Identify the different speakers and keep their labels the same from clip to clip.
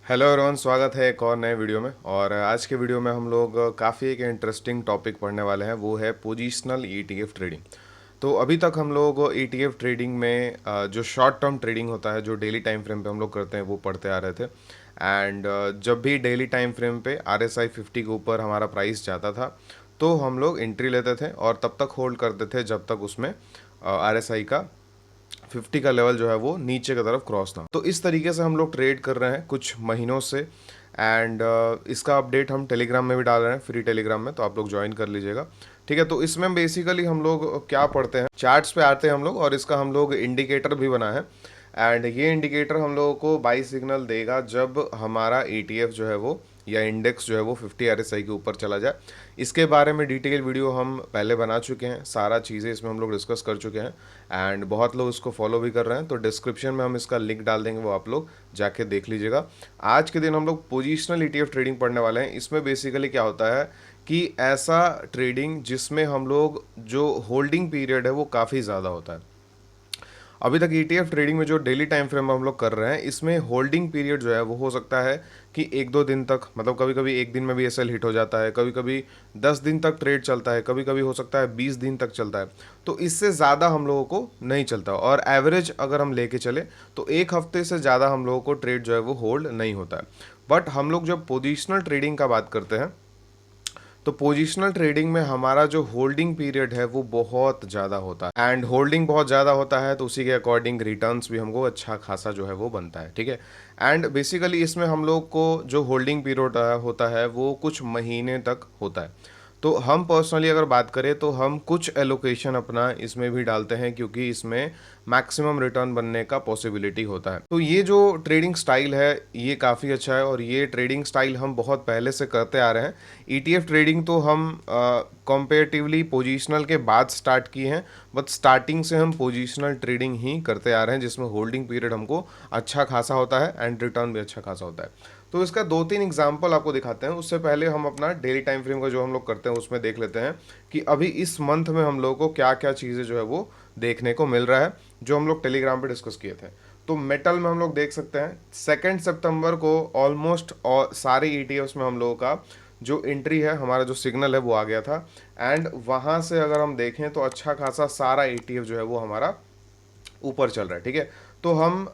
Speaker 1: Hello everyone, स्वागत है एक और नए वीडियो में। और आज के वीडियो में हम लोग काफ़ी एक इंटरेस्टिंग टॉपिक पढ़ने वाले हैं, वो है पोजिशनल ईटीएफ ट्रेडिंग। तो अभी तक हम लोग ईटीएफ ट्रेडिंग में जो शॉर्ट टर्म ट्रेडिंग होता है, जो डेली टाइम फ्रेम पे हम लोग करते हैं, वो पढ़ते आ रहे थे। एंड जब भी डेली टाइम फ्रेम पे RSI 50 के ऊपर हमारा प्राइस जाता था तो हम लोग एंट्री लेते थे और तब तक होल्ड करते थे जब तक उसमें RSI का 50 का लेवल जो है वो नीचे की तरफ क्रॉस ना हो। तो इस तरीके से हम लोग ट्रेड कर रहे हैं कुछ महीनों से। एंड इसका अपडेट हम टेलीग्राम में भी डाल रहे हैं, फ्री टेलीग्राम में, तो आप लोग ज्वाइन कर लीजिएगा। ठीक है, तो इसमें बेसिकली हम लोग क्या पढ़ते हैं, चार्ट्स पे आते हैं हम लोग, और इसका हम लोग इंडिकेटर भी बना है। एंड ये इंडिकेटर हम लोगों को बाई सिग्नल देगा जब हमारा ETF जो है वो, या इंडेक्स जो है वो 50 RSI के ऊपर चला जाए। इसके बारे में डिटेल वीडियो हम पहले बना चुके हैं, सारा चीज़ें इसमें हम लोग डिस्कस कर चुके हैं। एंड बहुत लोग इसको फॉलो भी कर रहे हैं, तो डिस्क्रिप्शन में हम इसका लिंक डाल देंगे, वो आप लोग जाके देख लीजिएगा। आज के दिन हम लोग पोजिशनल ETF ट्रेडिंग पढ़ने वाले हैं। इसमें बेसिकली क्या होता है कि ऐसा ट्रेडिंग जिसमें हम लोग जो होल्डिंग पीरियड है वो काफ़ी ज़्यादा होता है। अभी तक ETF ट्रेडिंग में जो डेली टाइम फ्रेम हम लोग कर रहे हैं, इसमें होल्डिंग पीरियड जो है वो हो सकता है कि 1-2 दिन तक, मतलब कभी कभी एक दिन में भी SL हिट हो जाता है, कभी कभी 10 दिन तक ट्रेड चलता है, कभी कभी हो सकता है 20 दिन तक चलता है। तो इससे ज़्यादा हम लोगों को नहीं चलता, और एवरेज अगर हम लेके चले तो एक हफ्ते से ज़्यादा हम लोगों को ट्रेड जो है वो होल्ड नहीं होता है। बट हम लोग जब पोजिशनल ट्रेडिंग का बात करते हैं, तो पोजिशनल ट्रेडिंग में हमारा जो होल्डिंग पीरियड है वो बहुत ज़्यादा होता है। एंड होल्डिंग बहुत ज़्यादा होता है तो उसी के अकॉर्डिंग रिटर्न्स भी हमको अच्छा खासा जो है वो बनता है। ठीक है, एंड बेसिकली इसमें हम लोग को जो होल्डिंग पीरियड होता है वो कुछ महीने तक होता है। तो हम पर्सनली अगर बात करें तो हम कुछ एलोकेशन अपना इसमें भी डालते हैं, क्योंकि इसमें मैक्सिमम रिटर्न बनने का पॉसिबिलिटी होता है। तो ये जो ट्रेडिंग स्टाइल है ये काफ़ी अच्छा है, और ये ट्रेडिंग स्टाइल हम बहुत पहले से करते आ रहे हैं। ETF ट्रेडिंग तो हम कंपेरेटिवली पोजिशनल के बाद स्टार्ट किए हैं, बट स्टार्टिंग से हम पोजिशनल ट्रेडिंग ही करते आ रहे हैं, जिसमें होल्डिंग पीरियड हमको अच्छा खासा होता है एंड रिटर्न भी अच्छा खासा होता है। तो इसका 2-3 एग्जाम्पल आपको दिखाते हैं। उससे पहले हम अपना डेली टाइम फ्रेम का जो हम लोग करते हैं उसमें देख लेते हैं कि अभी इस मंथ में हम लोगों को क्या क्या चीज़ें जो है वो देखने को मिल रहा है, जो हम लोग टेलीग्राम पे डिस्कस किए थे। तो मेटल में हम लोग देख सकते हैं 2 सितंबर को ऑलमोस्ट और सारे ETFs में हम लोगों का जो एंट्री है, हमारा जो सिग्नल है वो आ गया था। एंड वहाँ से अगर हम देखें तो अच्छा खासा सारा ETF जो है वो हमारा ऊपर चल रहा है। ठीक है, तो हम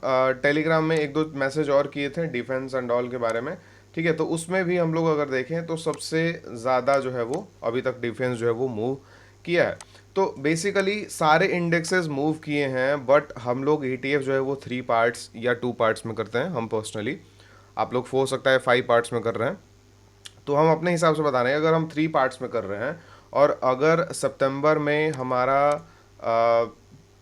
Speaker 1: टेलीग्राम में 1-2 मैसेज और किए थे डिफेंस एंड ऑल के बारे में। ठीक है, तो उसमें भी हम लोग अगर देखें तो सबसे ज़्यादा जो है वो अभी तक डिफेंस जो है वो मूव किया है। तो बेसिकली सारे इंडेक्सेस मूव किए हैं, बट हम लोग ETF जो है वो 3 पार्ट्स या 2 पार्ट्स में करते हैं हम पर्सनली। आप लोग हो सकता है 5 पार्ट्स में कर रहे हैं, तो हम अपने हिसाब से बता रहे हैं। अगर हम 3 पार्ट्स में कर रहे हैं और अगर सितंबर में हमारा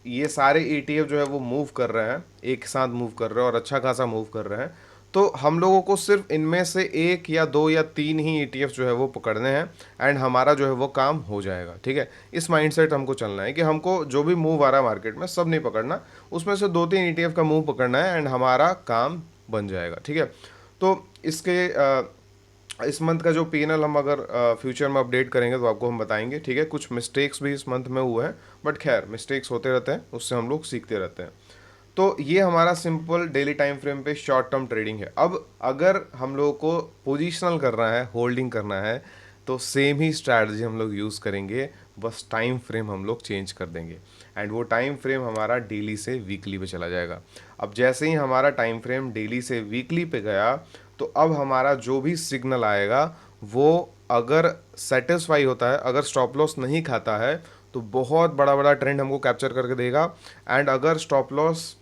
Speaker 1: ये सारे ETF जो है वो मूव कर रहे हैं, एक साथ मूव कर रहे हैं और अच्छा खासा मूव कर रहे हैं, तो हम लोगों को सिर्फ इनमें से 1 या 2 या 3 ही ETF जो है वो पकड़ने हैं, एंड हमारा जो है वो काम हो जाएगा। ठीक है, इस माइंडसेट हमको चलना है कि हमको जो भी मूव आ रहा है मार्केट में सब नहीं पकड़ना, उसमें से 2-3 ETF का मूव पकड़ना है एंड हमारा काम बन जाएगा। ठीक है, तो इसके इस मंथ का जो P&L हम अगर फ्यूचर में अपडेट करेंगे तो आपको हम बताएंगे। ठीक है, कुछ मिस्टेक्स भी इस मंथ में हुए हैं, बट खैर मिस्टेक्स होते रहते हैं, उससे हम लोग सीखते रहते हैं। तो ये हमारा सिंपल डेली टाइम फ्रेम पे शॉर्ट टर्म ट्रेडिंग है। अब अगर हम लोगों को पोजिशनल करना है, होल्डिंग करना है, तो सेम ही स्ट्रैटेजी हम लोग यूज़ करेंगे, बस टाइम फ्रेम हम लोग चेंज कर देंगे। एंड वो टाइम फ्रेम हमारा डेली से वीकली पे चला जाएगा। अब जैसे ही हमारा टाइम फ्रेम डेली से वीकली पे गया, तो अब हमारा जो भी सिग्नल आएगा वो अगर सेटिस्फाई होता है, अगर स्टॉप लॉस नहीं खाता है, तो बहुत बड़ा बड़ा ट्रेंड हमको कैप्चर करके देगा। एंड अगर स्टॉप लॉस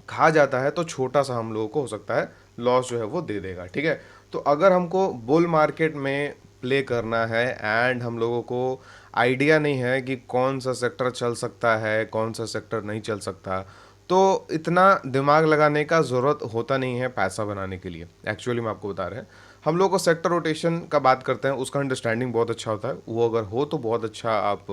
Speaker 1: खा जाता है तो छोटा सा हम लोगों को हो सकता है लॉस जो है वो दे देगा। ठीक है, तो अगर हमको बुल मार्केट में प्ले करना है एंड हम लोगों को आइडिया नहीं है कि कौन सा सेक्टर चल सकता है, कौन सा सेक्टर नहीं चल सकता, तो इतना दिमाग लगाने का ज़रूरत होता नहीं है पैसा बनाने के लिए। एक्चुअली मैं आपको बता रहे हैं, हम लोग को सेक्टर रोटेशन का बात करते हैं, उसका अंडरस्टैंडिंग बहुत अच्छा होता है, वो अगर हो तो बहुत अच्छा आप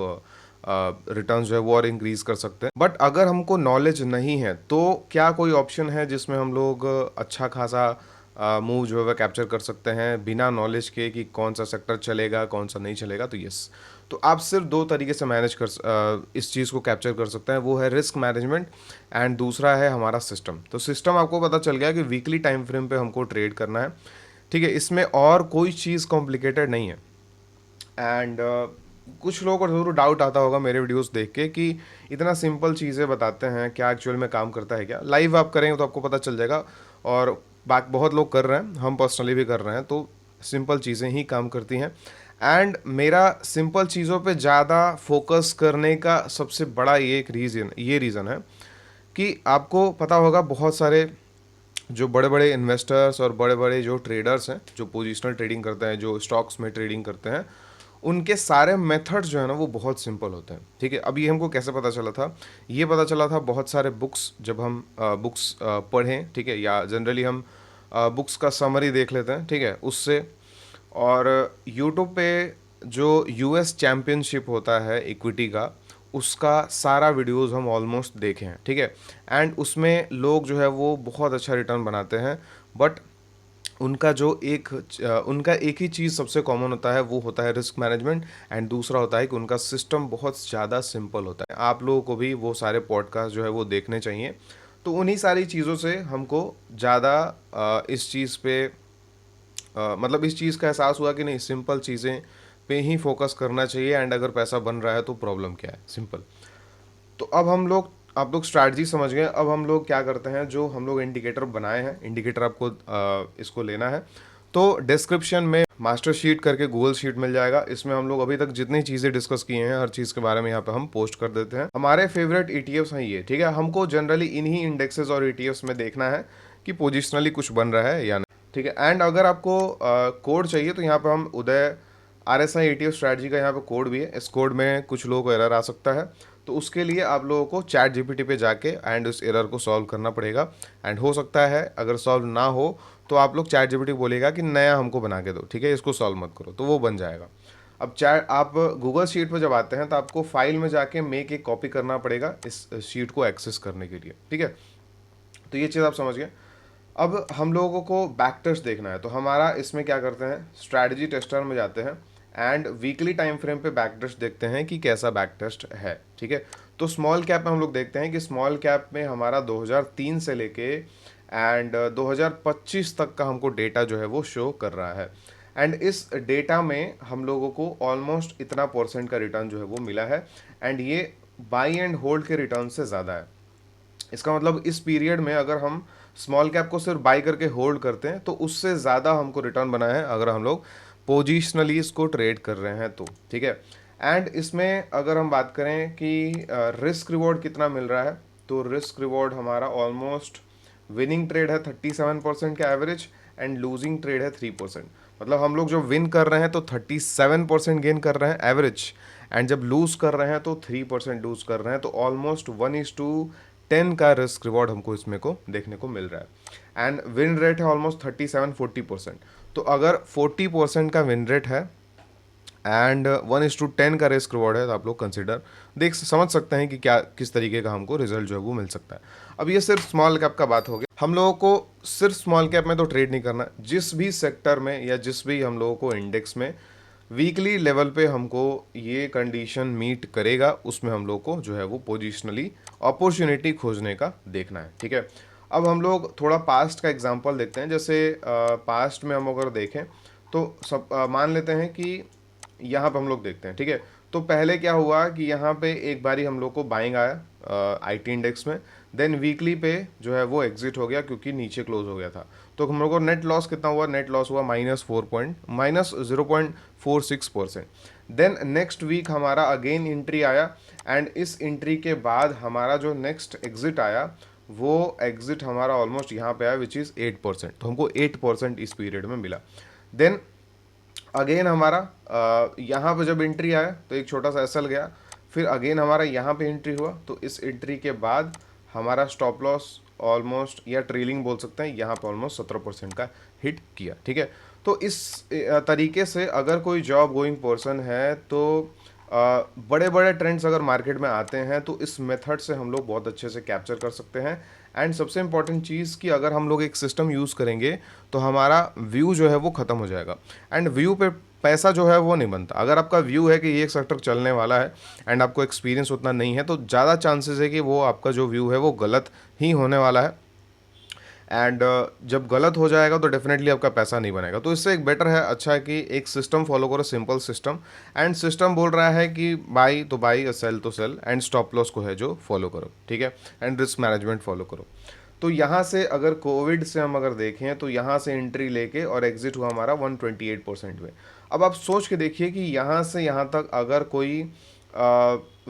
Speaker 1: रिटर्न जो है वो और इंक्रीज कर सकते हैं। बट अगर हमको नॉलेज नहीं है तो क्या कोई ऑप्शन है जिसमें हम लोग अच्छा खासा मूव जो है वह कैप्चर कर सकते हैं बिना नॉलेज के कि कौन सा सेक्टर चलेगा कौन सा नहीं चलेगा? तो यस, तो आप सिर्फ दो तरीके से इस चीज़ को कैप्चर कर सकते हैं, वो है रिस्क मैनेजमेंट एंड दूसरा है हमारा सिस्टम। तो सिस्टम आपको पता चल गया कि वीकली टाइम फ्रेम पे हमको ट्रेड करना है, ठीक है, इसमें और कोई चीज़ कॉम्प्लिकेटेड नहीं है। एंड कुछ लोगों को ज़रूर डाउट आता होगा मेरे वीडियोस देख के कि इतना सिंपल चीज़ें बताते हैं, क्या एक्चुअल में काम करता है क्या? लाइव आप करेंगे तो आपको पता चल जाएगा, और बहुत लोग कर रहे हैं, हम पर्सनली भी कर रहे हैं, तो सिंपल चीज़ें ही काम करती हैं। एंड मेरा सिंपल चीज़ों पे ज़्यादा फोकस करने का सबसे बड़ा ये रीज़न है कि आपको पता होगा बहुत सारे जो बड़े बड़े इन्वेस्टर्स और बड़े बड़े जो ट्रेडर्स हैं, जो पोजिशनल ट्रेडिंग करते हैं, जो स्टॉक्स में ट्रेडिंग करते हैं, उनके सारे मेथड्स जो है ना वो बहुत सिंपल होते हैं, ठीक है। अब ये हमको कैसे पता चला था? ये पता चला था बहुत सारे बुक्स, जब हम बुक्स पढ़ें, ठीक है, या जनरली हम बुक्स का समरी देख लेते हैं, ठीक है, उससे। और यूट्यूब पे जो यूएस चैम्पियनशिप होता है इक्विटी का, उसका सारा वीडियोस हम ऑलमोस्ट देखे हैं, ठीक है। एंड उसमें लोग जो है वो बहुत अच्छा रिटर्न बनाते हैं, बट उनका एक ही चीज़ सबसे कॉमन होता है, वो होता है रिस्क मैनेजमेंट। एंड दूसरा होता है कि उनका सिस्टम बहुत ज़्यादा सिंपल होता है। आप लोगों को भी वो सारे पॉडकास्ट जो है वो देखने चाहिए। तो उन्हीं सारी चीज़ों से हमको ज़्यादा इस चीज़ पे मतलब इस चीज़ का एहसास हुआ कि नहीं, सिंपल चीज़ें पे ही फोकस करना चाहिए, एंड अगर पैसा बन रहा है तो प्रॉब्लम क्या है, सिंपल। तो अब आप लोग स्ट्रैटेजी समझ गए। अब हम लोग क्या करते हैं, जो हम लोग इंडिकेटर बनाए हैं, इंडिकेटर आपको इसको लेना है। तो डिस्क्रिप्शन में मास्टर शीट करके गूगल शीट मिल जाएगा, इसमें हम लोग अभी तक जितनी चीज़ें डिस्कस किए हैं हर चीज़ के बारे में यहाँ पे हम पोस्ट कर देते हैं। हमारे फेवरेट ईटीएफ्स हैं ये, ठीक है। हमको जनरली इन्हीं इंडेक्सेस और ईटीएफ्स में देखना है कि पोजिशनली कुछ बन रहा है या नहीं, ठीक है। एंड अगर आपको कोड चाहिए तो यहाँ पे हम उदय RSI ETF स्ट्रैटेजी का यहाँ पे कोड भी है। इस कोड में कुछ लोगों को एरर आ सकता है, तो उसके लिए आप लोगों को चैट जीपीटी पे जाके एंड उस एरर को सॉल्व करना पड़ेगा। एंड हो सकता है अगर सॉल्व ना हो तो आप लोग चैट जीपीटी बोलेगा कि नया हमको बना के दो, ठीक है, इसको सॉल्व मत करो, तो वो बन जाएगा। अब चैट आप गूगल शीट पर जब आते हैं तो आपको फाइल में जाके मेक एक कॉपी करना पड़ेगा इस शीट को एक्सेस करने के लिए, ठीक है। तो ये चीज़ आप समझ गए। अब हम लोगों को बैक टेस्ट देखना है, तो हमारा इसमें क्या करते हैं, स्ट्रैटेजी टेस्टर में जाते हैं एंड वीकली टाइम फ्रेम पे बैक टेस्ट देखते हैं कि कैसा बैक टेस्ट है, ठीक है। तो स्मॉल कैप में हम लोग देखते हैं कि स्मॉल कैप में हमारा 2003 से लेके एंड 2025 तक का हमको डेटा जो है वो शो कर रहा है। एंड इस डेटा में हम लोगों को ऑलमोस्ट इतना परसेंट का रिटर्न जो है वो मिला है, एंड ये बाई एंड होल्ड के रिटर्न से ज़्यादा है। इसका मतलब इस पीरियड में अगर हम स्मॉल कैप को सिर्फ बाई करके होल्ड करते हैं तो उससे ज़्यादा हमको रिटर्न बना है अगर हम लोग पोजिशनली इसको ट्रेड कर रहे हैं तो, ठीक है। एंड इसमें अगर हम बात करें कि रिस्क रिवॉर्ड कितना मिल रहा है, तो रिस्क रिवॉर्ड हमारा ऑलमोस्ट विनिंग ट्रेड है 37% का एवरेज, एंड लूजिंग ट्रेड है 3%। मतलब हम लोग जो विन कर रहे हैं तो 37% गेन कर रहे हैं एवरेज, एंड जब लूज कर रहे हैं तो 3% लूज कर रहे हैं। तो ऑलमोस्ट 1:10 का रिस्क रिवॉर्ड हमको इसमें को देखने को मिल रहा है। एंड विन रेट है ऑलमोस्ट 37-40%। तो अगर 40% का विन रेट है एंड 1:10 का रिस्क रिवॉर्ड है, तो आप लोग कंसिडर समझ सकते हैं कि क्या किस तरीके का हमको रिजल्ट जो है वो मिल सकता है। अब ये सिर्फ स्मॉल कैप का बात हो गया। हम लोगों को सिर्फ स्मॉल कैप में तो ट्रेड नहीं करना, जिस भी सेक्टर में या जिस भी हम लोगों को इंडेक्स में वीकली लेवल पे हमको ये कंडीशन मीट करेगा, उसमें हम लोग को जो है वो पोजिशनली अपॉर्चुनिटी खोजने का देखना है, ठीक है। अब हम लोग थोड़ा पास्ट का एग्जांपल देखते हैं। जैसे पास्ट में हम अगर देखें तो मान लेते हैं कि यहाँ पे हम लोग देखते हैं, ठीक है। तो पहले क्या हुआ कि यहाँ पे एक बारी हम लोग को बाइंग आया IT इंडेक्स में, देन वीकली पे जो है वो एग्जिट हो गया क्योंकि नीचे क्लोज हो गया था। तो हम लोग को नेट लॉस कितना हुआ, नेट लॉस हुआ -0.46%। देन नेक्स्ट वीक हमारा अगेन एंट्री आया, एंड इस एंट्री के बाद हमारा जो नेक्स्ट एग्जिट आया वो एग्जिट हमारा ऑलमोस्ट यहाँ पे आया विच इज़ 8%। तो हमको 8% इस पीरियड में मिला। देन अगेन हमारा यहाँ पे जब एंट्री आया तो एक छोटा सा एसएल गया, फिर अगेन हमारा यहाँ पे एंट्री हुआ, तो इस एंट्री के बाद हमारा स्टॉप लॉस ऑलमोस्ट या ट्रेलिंग बोल सकते हैं, यहाँ पे ऑलमोस्ट 17% का हिट किया, ठीक है। तो इस तरीके से अगर कोई जॉब गोइंग पर्सन है तो बड़े बड़े ट्रेंड्स अगर मार्केट में आते हैं तो इस मेथड से हम लोग बहुत अच्छे से कैप्चर कर सकते हैं एंड सबसे इंपॉर्टेंट चीज़ कि अगर हम लोग एक सिस्टम यूज़ करेंगे तो हमारा व्यू जो है वो ख़त्म हो जाएगा, एंड व्यू पे पैसा जो है वो नहीं बनता। अगर आपका व्यू है कि ये एक सेक्टर चलने वाला है एंड आपको एक्सपीरियंस उतना नहीं है, तो ज़्यादा चांसेस है कि वो आपका जो व्यू है वो गलत ही होने वाला है, एंड जब गलत हो जाएगा तो डेफिनेटली आपका पैसा नहीं बनेगा। तो इससे एक बेटर है, अच्छा है कि एक सिस्टम फॉलो करो, सिंपल सिस्टम, एंड सिस्टम बोल रहा है कि बाई तो बाई, सेल तो सेल, एंड स्टॉप लॉस को है जो फॉलो करो, ठीक है, एंड रिस्क मैनेजमेंट फॉलो करो। तो यहाँ से अगर कोविड से हम अगर देखें तो यहाँ से एंट्री लेके और एग्जिट हुआ हमारा 128% में। अब आप सोच के देखिए कि यहाँ से यहाँ तक अगर कोई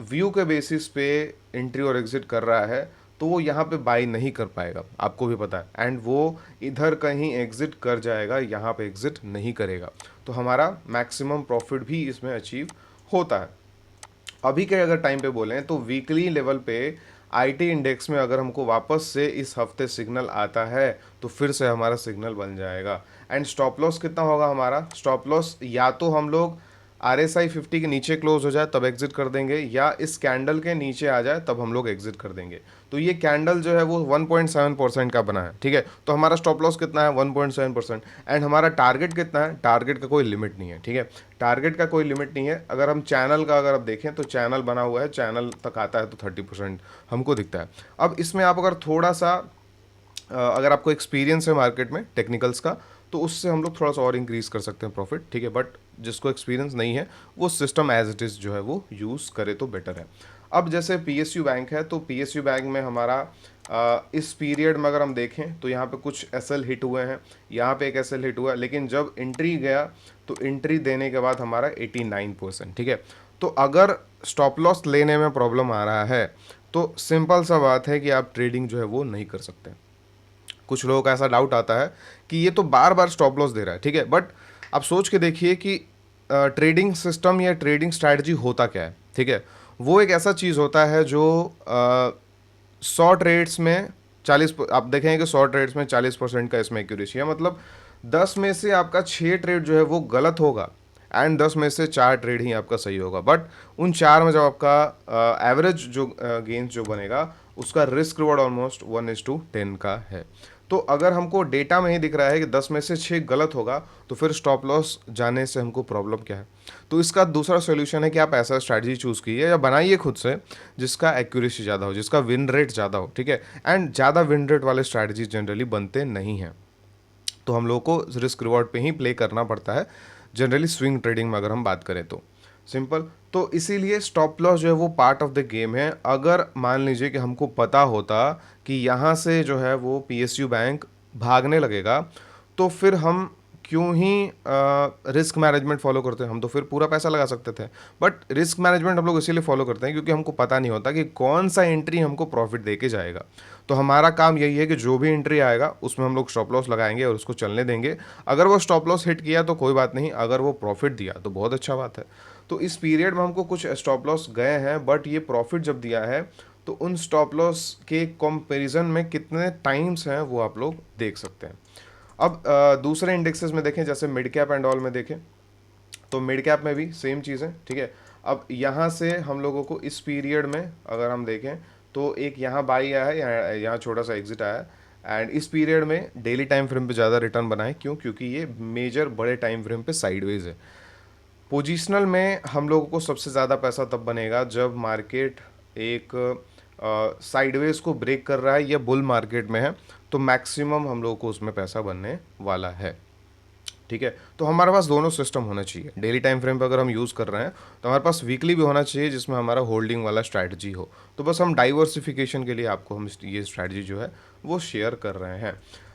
Speaker 1: व्यू के बेसिस पे एंट्री और एग्जिट कर रहा है तो वो यहाँ पे बाई नहीं कर पाएगा, आपको भी पता है, एंड वो इधर कहीं एग्जिट कर जाएगा, यहाँ पे एग्जिट नहीं करेगा, तो हमारा मैक्सिमम प्रॉफिट भी इसमें अचीव होता है। अभी के अगर टाइम पे बोलें तो वीकली लेवल पे आईटी इंडेक्स में अगर हमको वापस से इस हफ्ते सिग्नल आता है तो फिर से हमारा सिग्नल बन जाएगा। एंड स्टॉप लॉस कितना होगा हमारा? स्टॉप लॉस या तो हम लोग RSI 50 के नीचे क्लोज हो जाए तब एग्जिट कर देंगे, या इस कैंडल के नीचे आ जाए तब हम लोग एग्जिट कर देंगे। तो ये कैंडल जो है वो 1.7% का बना है, ठीक है, तो हमारा स्टॉप लॉस कितना है? 1.7%। एंड हमारा टारगेट कितना है? टारगेट का कोई लिमिट नहीं है, ठीक है, टारगेट का कोई लिमिट नहीं है। अगर हम चैनल का अगर आप देखें तो चैनल बना हुआ है, चैनल तक आता है तो 30% हमको दिखता है। अब इसमें आप अगर थोड़ा सा अगर आपको एक्सपीरियंस है मार्केट में टेक्निकल्स का तो उससे हम लोग थोड़ा सा और इंक्रीज कर सकते हैं प्रॉफिट, ठीक है, बट जिसको एक्सपीरियंस नहीं है वो सिस्टम एज इट इज़ जो है वो यूज़ करे तो बेटर है। अब जैसे PSU बैंक है, तो PSU बैंक में हमारा इस पीरियड में अगर हम देखें तो यहाँ पे कुछ SL हिट हुए हैं, यहाँ पे एक SL हिट हुआ, लेकिन जब एंट्री गया तो एंट्री देने के बाद हमारा 89%, ठीक है। तो अगर स्टॉप लॉस लेने में प्रॉब्लम आ रहा है तो सिंपल सा बात है कि आप ट्रेडिंग जो है वो नहीं कर सकते। कुछ लोगों का ऐसा डाउट आता है कि ये तो बार बार स्टॉप लॉस दे रहा है, ठीक है, बट आप सोच के देखिए कि ट्रेडिंग सिस्टम या ट्रेडिंग स्ट्रैटेजी होता क्या है, ठीक है। वो एक ऐसा चीज़ होता है जो 100 ट्रेड्स में 40, आप देखेंगे कि 100 ट्रेड्स में 40% का इसमें एक्यूरेसी है, मतलब 10 में से आपका 6 ट्रेड जो है वो गलत होगा एंड 10 में से 4 ट्रेड ही आपका सही होगा। बट उन 4 में जब आपका एवरेज जो गेंस जो बनेगा उसका रिस्क रिवॉर्ड ऑलमोस्ट 1:10 का है। तो अगर हमको डेटा में ही दिख रहा है कि 10 में से 6 गलत होगा तो फिर स्टॉप लॉस जाने से हमको प्रॉब्लम क्या है? तो इसका दूसरा सोल्यूशन है कि आप ऐसा स्ट्रैटेजी चूज़ कीजिए या बनाइए खुद से जिसका एक्यूरेसी ज़्यादा हो, जिसका विन रेट ज़्यादा हो, ठीक है, एंड ज़्यादा विन रेट वाले स्ट्रैटेजी जनरली बनते नहीं हैं, तो हम लोग को रिस्क रिवॉर्ड पे ही प्ले करना पड़ता है जनरली स्विंग ट्रेडिंग में अगर हम बात करें तो सिंपल। तो इसीलिए स्टॉप लॉस जो है वो पार्ट ऑफ द गेम है। अगर मान लीजिए कि हमको पता होता कि यहाँ से जो है वो PSU बैंक भागने लगेगा तो फिर हम क्यों ही रिस्क मैनेजमेंट फॉलो करते हैं? हम तो फिर पूरा पैसा लगा सकते थे, बट रिस्क मैनेजमेंट हम लोग इसीलिए फॉलो करते हैं क्योंकि हमको पता नहीं होता कि कौन सा एंट्री हमको प्रॉफिट दे के जाएगा। तो हमारा काम यही है कि जो भी एंट्री आएगा उसमें हम लोग स्टॉप लॉस लगाएंगे और उसको चलने देंगे। अगर वो स्टॉप लॉस हिट किया तो कोई बात नहीं, अगर वो प्रॉफिट दिया तो बहुत अच्छा बात है। तो इस पीरियड में हमको कुछ स्टॉप लॉस गए हैं, बट ये प्रॉफिट जब दिया है तो उन स्टॉप लॉस के कंपैरिजन में कितने टाइम्स हैं वो आप लोग देख सकते हैं। अब दूसरे इंडेक्सेस में देखें, जैसे मिड कैप एंड ऑल में देखें तो मिड कैप में भी सेम चीज़ है, ठीक है। अब यहाँ से हम लोगों को इस पीरियड में अगर हम देखें तो एक यहाँ बाई आया है, यहाँ छोटा सा एग्जिट आया है, एंड इस पीरियड में डेली टाइम फ्रेम पे ज़्यादा रिटर्न बनाए, क्यों? क्योंकि ये मेजर बड़े टाइम फ्रेम पे साइडवेज है। पोजिशनल में हम लोगों को सबसे ज़्यादा पैसा तब बनेगा जब मार्केट एक साइडवेज को ब्रेक कर रहा है या बुल मार्केट में है, तो मैक्सिमम हम लोगों को उसमें पैसा बनने वाला है, ठीक है। तो हमारे पास दोनों सिस्टम होना चाहिए। डेली टाइम फ्रेम पे अगर हम यूज़ कर रहे हैं तो हमारे पास वीकली भी होना चाहिए जिसमें हमारा होल्डिंग वाला स्ट्रैटेजी हो। तो बस हम डाइवर्सिफिकेशन के लिए आपको हम ये स्ट्रैटेजी जो है वो शेयर कर रहे हैं।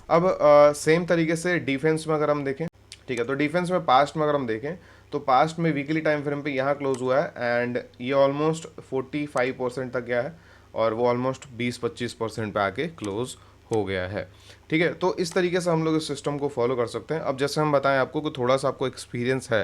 Speaker 1: अब सेम तरीके से डिफेंस में अगर हम देखें, ठीक है, तो डिफेंस में पास्ट में अगर हम देखें तो पास्ट में वीकली टाइम फ्रेम पे यहाँ क्लोज हुआ है एंड ये ऑलमोस्ट 45% तक गया है और वो ऑलमोस्ट 20-25% पे आके क्लोज हो गया है, ठीक है। तो इस तरीके से हम लोग इस सिस्टम को फॉलो कर सकते हैं। अब जैसे हम बताएं आपको कि थोड़ा सा आपको एक्सपीरियंस है,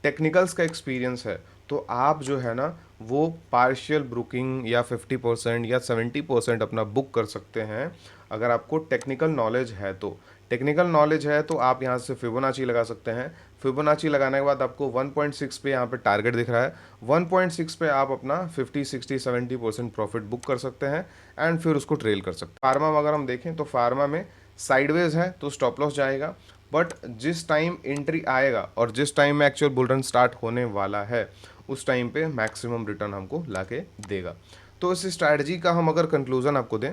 Speaker 1: टेक्निकल्स का एक्सपीरियंस है, तो आप जो है ना वो पार्शियल बुकिंग या 50% या 70% अपना बुक कर सकते हैं अगर आपको टेक्निकल नॉलेज है तो। टेक्निकल नॉलेज है तो आप यहाँ से फिबोनाची लगा सकते हैं। फिबोनाची लगाने के बाद आपको 1.6 पे यहाँ पे टारगेट दिख रहा है, 1.6 पे आप अपना 50, 60, 70% प्रॉफिट बुक कर सकते हैं एंड फिर उसको ट्रेल कर सकते हैं। फार्मा में अगर हम देखें तो फार्मा में साइडवेज है तो स्टॉप लॉस जाएगा, बट जिस टाइम एंट्री आएगा और जिस टाइम में एक्चुअल बुल रन स्टार्ट होने वाला है उस टाइम पे मैक्सिमम रिटर्न हमको लाके देगा। तो इस स्ट्रैटेजी का हम अगर कंक्लूजन आपको दें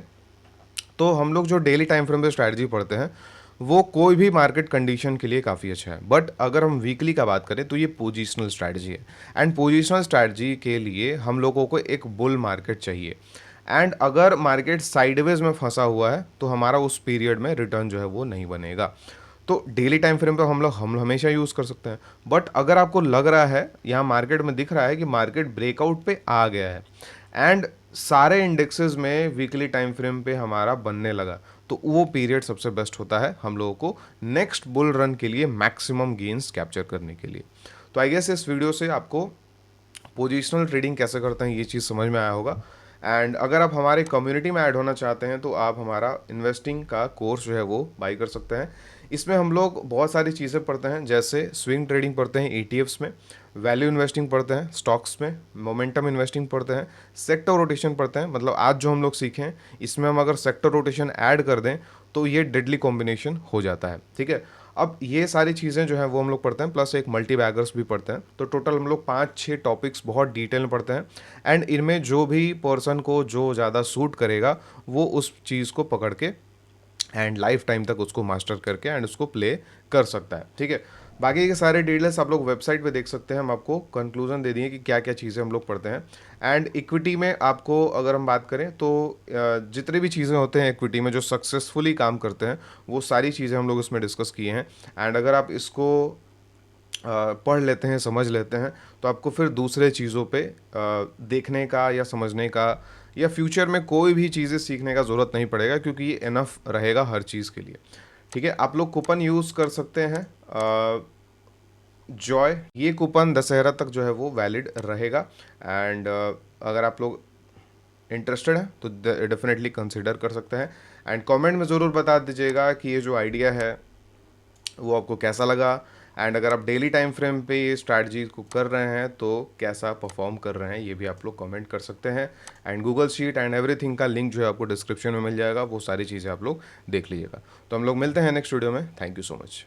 Speaker 1: तो हम लोग जो डेली टाइम फ्रेम पे स्ट्रैटेजी पढ़ते हैं वो कोई भी मार्केट कंडीशन के लिए काफ़ी अच्छा है, बट अगर हम वीकली का बात करें तो ये पोजिशनल स्ट्रैटेजी है एंड पोजिशनल स्ट्रैटेजी के लिए हम लोगों को एक बुल मार्केट चाहिए एंड अगर मार्केट साइडवेज में फंसा हुआ है तो हमारा उस पीरियड में रिटर्न जो है वो नहीं बनेगा। तो डेली टाइम फ्रेम पे हम हमेशा यूज़ कर सकते हैं, बट अगर आपको लग रहा है यहाँ मार्केट में दिख रहा है कि मार्केट ब्रेकआउट पे आ गया है एंड सारे इंडेक्सेस में वीकली टाइम फ्रेम पे हमारा बनने लगा, तो वो पीरियड सबसे बेस्ट होता है हम लोगों को नेक्स्ट बुल रन के लिए मैक्सिमम गेन्स कैप्चर करने के लिए। तो आई गेस इस वीडियो से आपको पोजिशनल ट्रेडिंग कैसे करते हैं ये चीज़ समझ में आया होगा। एंड अगर आप हमारे कम्युनिटी में ऐड होना चाहते हैं तो आप हमारा इन्वेस्टिंग का कोर्स जो है वो बाई कर सकते हैं। इसमें हम लोग बहुत सारी चीज़ें पढ़ते हैं, जैसे स्विंग ट्रेडिंग पढ़ते हैं ईटीएफ्स में, वैल्यू इन्वेस्टिंग पढ़ते हैं स्टॉक्स में, मोमेंटम इन्वेस्टिंग पढ़ते हैं, सेक्टर रोटेशन पढ़ते हैं। मतलब आज जो हम लोग सीखे हैं इसमें हम अगर सेक्टर रोटेशन ऐड कर दें तो ये डेडली कॉम्बिनेशन हो जाता है, ठीक है। अब ये सारी चीज़ें जो हैं वो हम लोग पढ़ते हैं, प्लस एक मल्टी बैगर्स भी पढ़ते हैं। तो टोटल हम लोग 5-6 टॉपिक्स बहुत डिटेल में पढ़ते हैं एंड इनमें जो भी पर्सन को जो ज़्यादा सूट करेगा वो उस चीज़ को पकड़ के एंड लाइफ टाइम तक उसको मास्टर करके एंड उसको प्ले कर सकता है, ठीक है। बाकी के सारे डिटेल्स आप लोग वेबसाइट पे देख सकते हैं। हम आपको कंक्लूजन दे दिए कि क्या क्या चीज़ें हम लोग पढ़ते हैं। एंड इक्विटी में आपको अगर हम बात करें तो जितनी भी चीज़ें होते हैं इक्विटी में जो सक्सेसफुली काम करते हैं वो सारी चीज़ें हम लोग इसमें डिस्कस किए हैं। एंड अगर आप इसको पढ़ लेते हैं, समझ लेते हैं, तो आपको फिर दूसरे चीज़ों पे देखने का या समझने का या फ्यूचर में कोई भी चीज़ें सीखने का ज़रूरत नहीं पड़ेगा, क्योंकि ये इनफ रहेगा हर चीज़ के लिए, ठीक है। आप लोग कूपन यूज़ कर सकते हैं जॉय, ये कूपन दशहरा तक जो है वो वैलिड रहेगा। एंड अगर आप लोग इंटरेस्टेड हैं तो डेफिनेटली कंसिडर कर सकते हैं। एंड कमेंट में ज़रूर बता दीजिएगा कि ये जो आइडिया है वो आपको कैसा लगा एंड अगर आप डेली टाइम फ्रेम पे ये स्ट्रैटेजी को कर रहे हैं तो कैसा परफॉर्म कर रहे हैं ये भी आप लोग कमेंट कर सकते हैं। And Google sheet and everything का लिंक जो है आपको डिस्क्रिप्शन में मिल जाएगा, वो सारी चीज़ें आप लोग देख लीजिएगा। तो हम लोग मिलते हैं नेक्स्ट वीडियो में। Thank you so much.